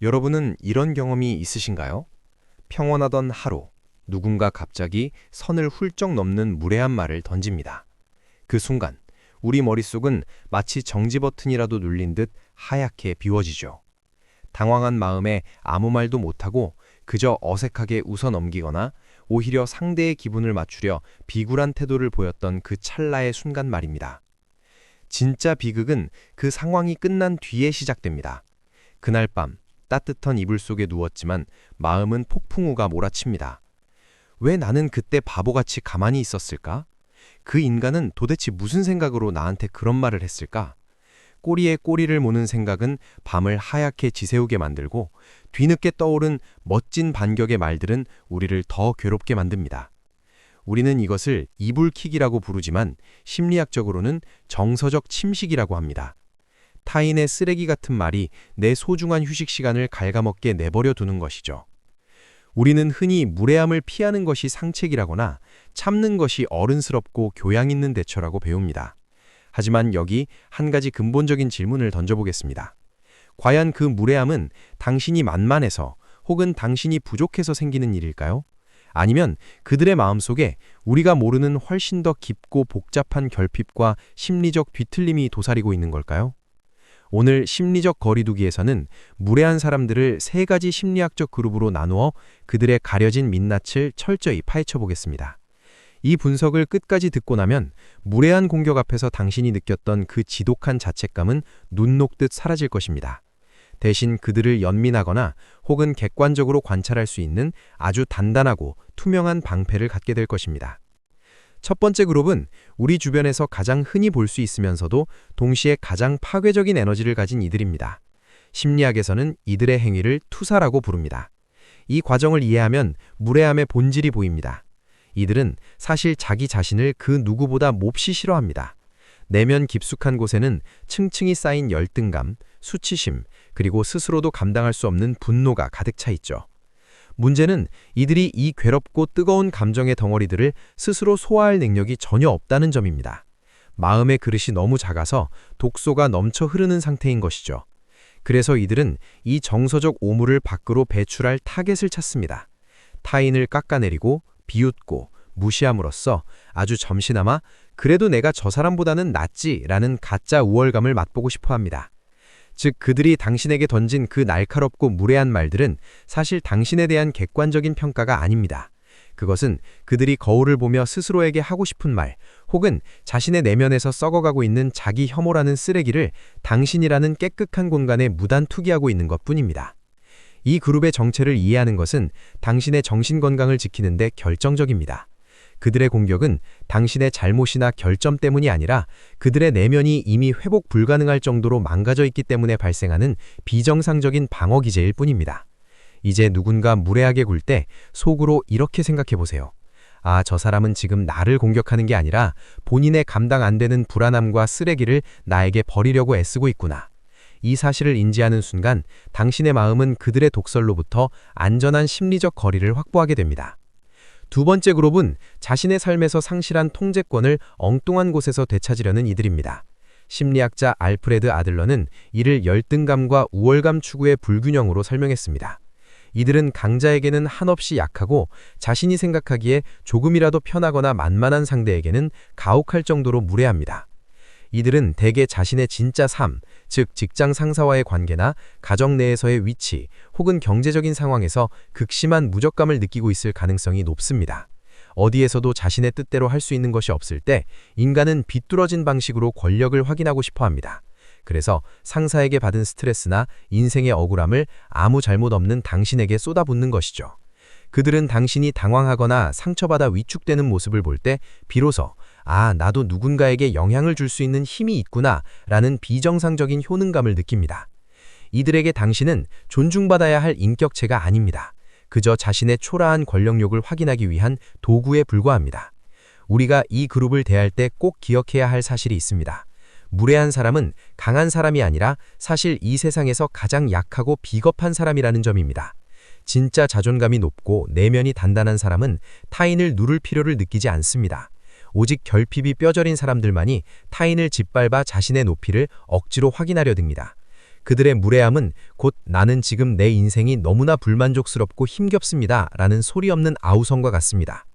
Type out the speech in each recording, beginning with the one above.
여러분은 이런 경험이 있으신가요? 평온하던 하루, 누군가 갑자기 선을 훌쩍 넘는 무례한 말을 던집니다. 그 순간, 우리 머릿속은 마치 정지 버튼이라도 눌린 듯 하얗게 비워지죠. 당황한 마음에 아무 말도 못하고 그저 어색하게 웃어 넘기거나 오히려 상대의 기분을 맞추려 비굴한 태도를 보였던 그 찰나의 순간 말입니다. 진짜 비극은 그 상황이 끝난 뒤에 시작됩니다. 그날 밤, 따뜻한 이불 속에 누웠지만 마음은 폭풍우가 몰아칩니다. 왜 나는 그때 바보같이 가만히 있었을까? 그 인간은 도대체 무슨 생각으로 나한테 그런 말을 했을까? 꼬리에 꼬리를 무는 생각은 밤을 하얗게 지새우게 만들고 뒤늦게 떠오른 멋진 반격의 말들은 우리를 더 괴롭게 만듭니다. 우리는 이것을 이불킥이라고 부르지만 심리학적으로는 정서적 침식이라고 합니다. 타인의 쓰레기 같은 말이 내 소중한 휴식 시간을 갉아먹게 내버려 두는 것이죠. 우리는 흔히 무례함을 피하는 것이 상책이라거나 참는 것이 어른스럽고 교양 있는 대처라고 배웁니다. 하지만 여기 한 가지 근본적인 질문을 던져보겠습니다. 과연 그 무례함은 당신이 만만해서 혹은 당신이 부족해서 생기는 일일까요? 아니면 그들의 마음속에 우리가 모르는 훨씬 더 깊고 복잡한 결핍과 심리적 뒤틀림이 도사리고 있는 걸까요? 오늘 심리적 거리두기에서는 무례한 사람들을 세 가지 심리학적 그룹으로 나누어 그들의 가려진 민낯을 철저히 파헤쳐 보겠습니다. 이 분석을 끝까지 듣고 나면 무례한 공격 앞에서 당신이 느꼈던 그 지독한 자책감은 눈 녹듯 사라질 것입니다. 대신 그들을 연민하거나 혹은 객관적으로 관찰할 수 있는 아주 단단하고 투명한 방패를 갖게 될 것입니다. 첫 번째 그룹은 우리 주변에서 가장 흔히 볼 수 있으면서도 동시에 가장 파괴적인 에너지를 가진 이들입니다. 심리학에서는 이들의 행위를 투사라고 부릅니다. 이 과정을 이해하면 무례함의 본질이 보입니다. 이들은 사실 자기 자신을 그 누구보다 몹시 싫어합니다. 내면 깊숙한 곳에는 층층이 쌓인 열등감, 수치심, 그리고 스스로도 감당할 수 없는 분노가 가득 차 있죠. 문제는 이들이 이 괴롭고 뜨거운 감정의 덩어리들을 스스로 소화할 능력이 전혀 없다는 점입니다. 마음의 그릇이 너무 작아서 독소가 넘쳐 흐르는 상태인 것이죠. 그래서 이들은 이 정서적 오물을 밖으로 배출할 타겟을 찾습니다. 타인을 깎아내리고 비웃고 무시함으로써 아주 잠시나마 그래도 내가 저 사람보다는 낫지라는 가짜 우월감을 맛보고 싶어 합니다. 즉 그들이 당신에게 던진 그 날카롭고 무례한 말들은 사실 당신에 대한 객관적인 평가가 아닙니다. 그것은 그들이 거울을 보며 스스로에게 하고 싶은 말, 혹은 자신의 내면에서 썩어가고 있는 자기 혐오라는 쓰레기를 당신이라는 깨끗한 공간에 무단 투기하고 있는 것뿐입니다. 이 그룹의 정체를 이해하는 것은 당신의 정신건강을 지키는 데 결정적입니다. 그들의 공격은 당신의 잘못이나 결점 때문이 아니라 그들의 내면이 이미 회복 불가능할 정도로 망가져 있기 때문에 발생하는 비정상적인 방어 기제일 뿐입니다. 이제 누군가 무례하게 굴 때 속으로 이렇게 생각해 보세요. 아, 저 사람은 지금 나를 공격하는 게 아니라 본인의 감당 안 되는 불안함과 쓰레기를 나에게 버리려고 애쓰고 있구나. 이 사실을 인지하는 순간 당신의 마음은 그들의 독설로부터 안전한 심리적 거리를 확보하게 됩니다. 두 번째 그룹은 자신의 삶에서 상실한 통제권을 엉뚱한 곳에서 되찾으려는 이들입니다. 심리학자 알프레드 아들러는 이를 열등감과 우월감 추구의 불균형으로 설명했습니다. 이들은 강자에게는 한없이 약하고 자신이 생각하기에 조금이라도 편하거나 만만한 상대에게는 가혹할 정도로 무례합니다. 이들은 대개 자신의 진짜 삶, 즉 직장 상사와의 관계나 가정 내에서의 위치, 혹은 경제적인 상황에서 극심한 무력감을 느끼고 있을 가능성이 높습니다. 어디에서도 자신의 뜻대로 할 수 있는 것이 없을 때 인간은 비뚤어진 방식으로 권력을 확인하고 싶어 합니다. 그래서 상사에게 받은 스트레스나 인생의 억울함을 아무 잘못 없는 당신에게 쏟아붓는 것이죠. 그들은 당신이 당황하거나 상처받아 위축되는 모습을 볼 때 비로소 아, 나도 누군가에게 영향을 줄 수 있는 힘이 있구나 라는 비정상적인 효능감을 느낍니다. 이들에게 당신은 존중받아야 할 인격체가 아닙니다. 그저 자신의 초라한 권력욕을 확인하기 위한 도구에 불과합니다. 우리가 이 그룹을 대할 때 꼭 기억해야 할 사실이 있습니다. 무례한 사람은 강한 사람이 아니라 사실 이 세상에서 가장 약하고 비겁한 사람이라는 점입니다. 진짜 자존감이 높고 내면이 단단한 사람은 타인을 누를 필요를 느끼지 않습니다. 오직 결핍이 뼈저린 사람들만이 타인을 짓밟아 자신의 높이를 억지로 확인하려 듭니다. 그들의 무례함은 곧 나는 지금 내 인생이 너무나 불만족스럽고 힘겹습니다 라는 소리 없는 아우성과 같습니다.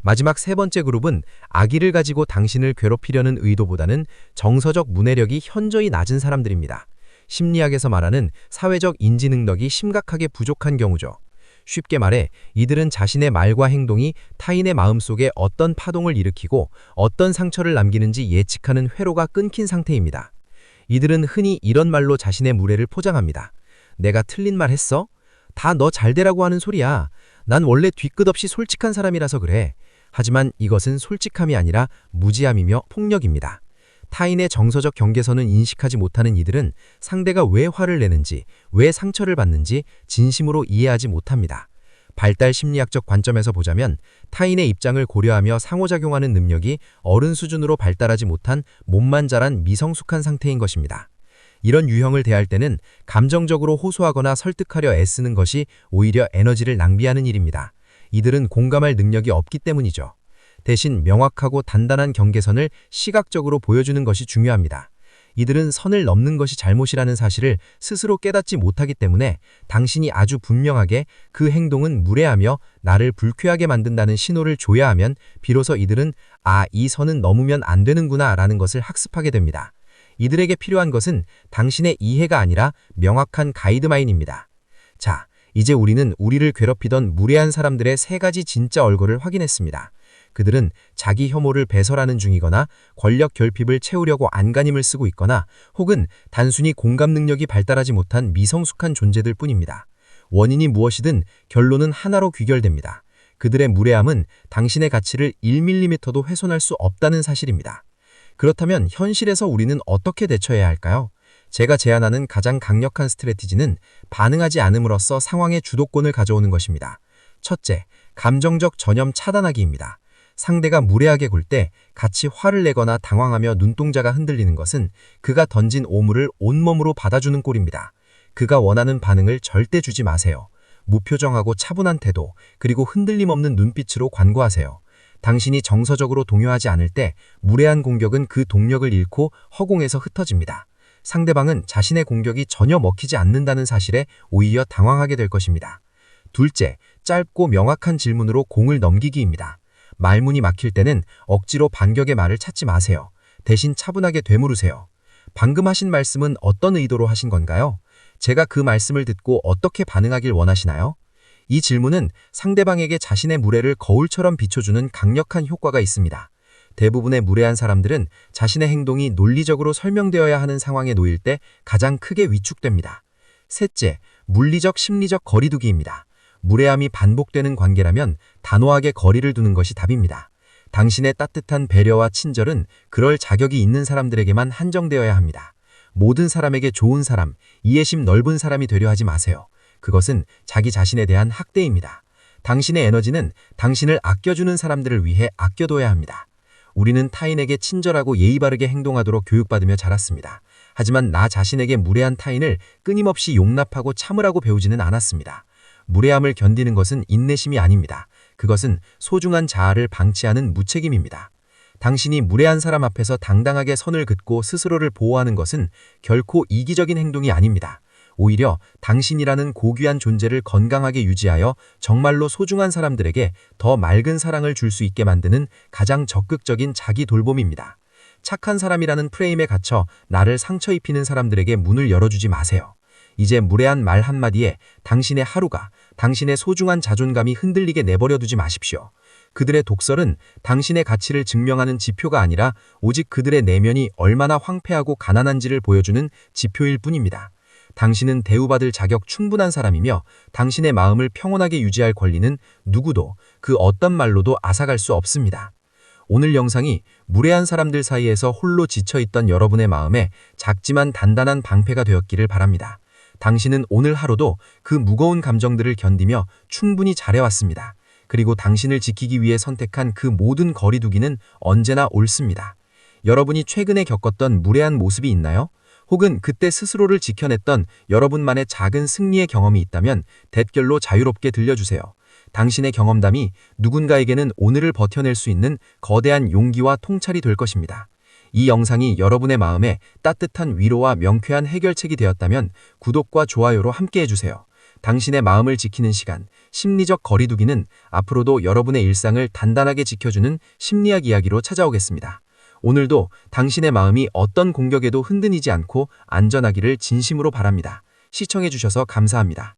마지막 세 번째 그룹은 악의를 가지고 당신을 괴롭히려는 의도보다는 정서적 문해력이 현저히 낮은 사람들입니다. 심리학에서 말하는 사회적 인지 능력이 심각하게 부족한 경우죠. 쉽게 말해 이들은 자신의 말과 행동이 타인의 마음속에 어떤 파동을 일으키고 어떤 상처를 남기는지 예측하는 회로가 끊긴 상태입니다. 이들은 흔히 이런 말로 자신의 무례를 포장합니다. 내가 틀린 말 했어? 다 너 잘되라고 하는 소리야. 난 원래 뒤끝 없이 솔직한 사람이라서 그래. 하지만 이것은 솔직함이 아니라 무지함이며 폭력입니다. 타인의 정서적 경계선은 인식하지 못하는 이들은 상대가 왜 화를 내는지, 왜 상처를 받는지 진심으로 이해하지 못합니다. 발달 심리학적 관점에서 보자면 타인의 입장을 고려하며 상호작용하는 능력이 어른 수준으로 발달하지 못한 몸만 자란 미성숙한 상태인 것입니다. 이런 유형을 대할 때는 감정적으로 호소하거나 설득하려 애쓰는 것이 오히려 에너지를 낭비하는 일입니다. 이들은 공감할 능력이 없기 때문이죠. 대신 명확하고 단단한 경계선을 시각적으로 보여주는 것이 중요합니다. 이들은 선을 넘는 것이 잘못이라는 사실을 스스로 깨닫지 못하기 때문에 당신이 아주 분명하게 그 행동은 무례하며 나를 불쾌하게 만든다는 신호를 줘야 하면 비로소 이들은 이 선은 넘으면 안 되는구나 라는 것을 학습하게 됩니다. 이들에게 필요한 것은 당신의 이해가 아니라 명확한 가이드라인입니다. 자, 이제 우리는 우리를 괴롭히던 무례한 사람들의 세 가지 진짜 얼굴을 확인했습니다. 그들은 자기 혐오를 배설하는 중이거나 권력 결핍을 채우려고 안간힘을 쓰고 있거나 혹은 단순히 공감 능력이 발달하지 못한 미성숙한 존재들 뿐입니다. 원인이 무엇이든 결론은 하나로 귀결됩니다. 그들의 무례함은 당신의 가치를 1mm도 훼손할 수 없다는 사실입니다. 그렇다면 현실에서 우리는 어떻게 대처해야 할까요? 제가 제안하는 가장 강력한 스트래티지는 반응하지 않음으로써 상황의 주도권을 가져오는 것입니다. 첫째, 감정적 전염 차단하기입니다. 상대가 무례하게 굴 때 같이 화를 내거나 당황하며 눈동자가 흔들리는 것은 그가 던진 오물을 온몸으로 받아주는 꼴입니다. 그가 원하는 반응을 절대 주지 마세요. 무표정하고 차분한 태도, 그리고 흔들림 없는 눈빛으로 관고하세요. 당신이 정서적으로 동요하지 않을 때 무례한 공격은 그 동력을 잃고 허공에서 흩어집니다. 상대방은 자신의 공격이 전혀 먹히지 않는다는 사실에 오히려 당황하게 될 것입니다. 둘째, 짧고 명확한 질문으로 공을 넘기기입니다. 말문이 막힐 때는 억지로 반격의 말을 찾지 마세요. 대신 차분하게 되물으세요. 방금 하신 말씀은 어떤 의도로 하신 건가요? 제가 그 말씀을 듣고 어떻게 반응하길 원하시나요? 이 질문은 상대방에게 자신의 무례를 거울처럼 비춰주는 강력한 효과가 있습니다. 대부분의 무례한 사람들은 자신의 행동이 논리적으로 설명되어야 하는 상황에 놓일 때 가장 크게 위축됩니다. 셋째, 물리적 심리적 거리두기입니다. 무례함이 반복되는 관계라면 단호하게 거리를 두는 것이 답입니다. 당신의 따뜻한 배려와 친절은 그럴 자격이 있는 사람들에게만 한정되어야 합니다. 모든 사람에게 좋은 사람, 이해심 넓은 사람이 되려 하지 마세요. 그것은 자기 자신에 대한 학대입니다. 당신의 에너지는 당신을 아껴주는 사람들을 위해 아껴둬야 합니다. 우리는 타인에게 친절하고 예의 바르게 행동하도록 교육받으며 자랐습니다. 하지만 나 자신에게 무례한 타인을 끊임없이 용납하고 참으라고 배우지는 않았습니다. 무례함을 견디는 것은 인내심이 아닙니다. 그것은 소중한 자아를 방치하는 무책임입니다. 당신이 무례한 사람 앞에서 당당하게 선을 긋고 스스로를 보호하는 것은 결코 이기적인 행동이 아닙니다. 오히려 당신이라는 고귀한 존재를 건강하게 유지하여 정말로 소중한 사람들에게 더 맑은 사랑을 줄 수 있게 만드는 가장 적극적인 자기 돌봄입니다. 착한 사람이라는 프레임에 갇혀 나를 상처 입히는 사람들에게 문을 열어주지 마세요. 이제 무례한 말 한마디에 당신의 하루가, 당신의 소중한 자존감이 흔들리게 내버려 두지 마십시오. 그들의 독설은 당신의 가치를 증명하는 지표가 아니라 오직 그들의 내면이 얼마나 황폐하고 가난한지를 보여주는 지표일 뿐입니다. 당신은 대우받을 자격 충분한 사람이며 당신의 마음을 평온하게 유지할 권리는 누구도 그 어떤 말로도 앗아갈 수 없습니다. 오늘 영상이 무례한 사람들 사이에서 홀로 지쳐있던 여러분의 마음에 작지만 단단한 방패가 되었기를 바랍니다. 당신은 오늘 하루도 그 무거운 감정들을 견디며 충분히 잘해왔습니다. 그리고 당신을 지키기 위해 선택한 그 모든 거리두기는 언제나 옳습니다. 여러분이 최근에 겪었던 무례한 모습이 있나요? 혹은 그때 스스로를 지켜냈던 여러분만의 작은 승리의 경험이 있다면 댓글로 자유롭게 들려주세요. 당신의 경험담이 누군가에게는 오늘을 버텨낼 수 있는 거대한 용기와 통찰이 될 것입니다. 이 영상이 여러분의 마음에 따뜻한 위로와 명쾌한 해결책이 되었다면 구독과 좋아요로 함께 해주세요. 당신의 마음을 지키는 시간, 심리적 거리두기는 앞으로도 여러분의 일상을 단단하게 지켜주는 심리학 이야기로 찾아오겠습니다. 오늘도 당신의 마음이 어떤 공격에도 흔들리지 않고 안전하기를 진심으로 바랍니다. 시청해주셔서 감사합니다.